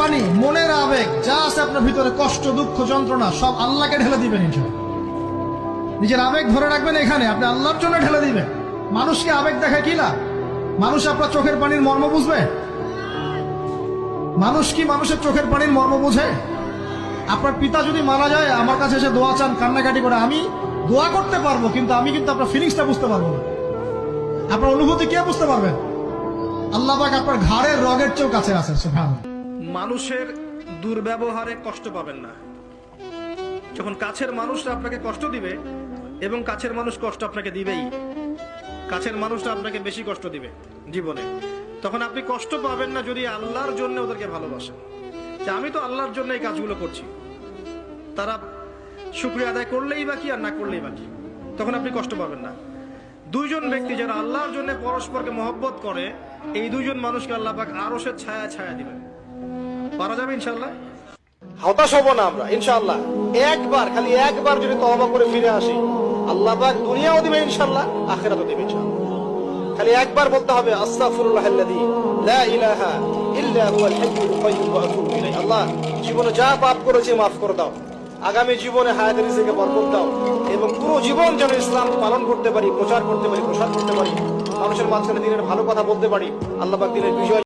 পানি, মনের আবেগ যা আছে আপনার ভিতরে, কষ্ট, দুঃখ, যন্ত্রণা, সব আল্লাহকে ঢেলে দিবেন। নিজের আবেগ ধরে রাখবেন এখানে, আপনি আল্লাহর জন্য ঢেলে দিবেন। মানুষকে আবেগ দেখে কি লাভ? মানুষ আপনার চোখের পানির মর্ম বুঝবে? মানুষ কি মানুষের চোখের পানির মর্ম বুঝে? আপনার পিতা যদি মারা যায়, আমার কাছে এসে দোয়া চান কান্নাকাটি করে, আমি দোয়া করতে পারবো, কিন্তু আমি কিন্তু আপনার ফিলিংসটা বুঝতে পারবো না। আপনার অনুভূতি কে বুঝতে পারবেন? আল্লাহ পাক আপনার ঘাড়ের রগের চেয়েও কাছে আছে। সুবহানাল্লাহ। মানুষের দুর্ব্যবহারে কষ্ট পাবেন না। যখন কাছের মানুষরা আপনাকে কষ্ট দিবে, এবং কাছের মানুষ কষ্ট আপনাকে দিবেই, কাছের মানুষরা আপনাকে বেশি কষ্ট দিবে জীবনে, তখন আপনি কষ্ট পাবেন না যদি আল্লাহর জন্য ওদেরকে ভালোবাসেন, যে আমি তো আল্লাহর জন্য এই কাজগুলো করছি, তারা শুকরিয়া আদায় করলেই বাকি আর না করলেই বাকি, তখন আপনি কষ্ট পাবেন না। দুইজন ব্যক্তি যারা আল্লাহর জন্য পরস্পরকে মহব্বত করে, এই দুইজন মানুষকে আল্লাহ পাক আরশের ছায়া ছায়া দিবেন। পারা যাবে ইনশাআল্লাহ। হতাশ হব না আমরা ইনশাআল্লাহ। একবার, খালি একবার যদি তওবা করে ফিরে আসি, আল্লাহ পাক দুনিয়াও দিবে ইনশাআল্লাহ, আখিরাতও দিবে ইনশাআল্লাহ। খালি একবার বলতে হবে আস্তাগফিরুল্লাহাল্লাযী লা ইলাহা ইল্লা হুয়াল হাইয়ুল কাইয়্যুম ওয়া আতুবু ইলাইহি। আল্লাহ, জীবনে যা পাপ করেছি মাফ করে দাও, আগামী জীবনে হায়াতের রিজিকে বরকত দাও, এবং পুরো জীবন যেন ইসলাম পালন করতে পারি, প্রচার করতে পারি, প্রসার করতে পারি, মানুষের মাঝখানে দিনের ভালো কথা বলতে পারি। আল্লাহ পাক দিনের বিজয়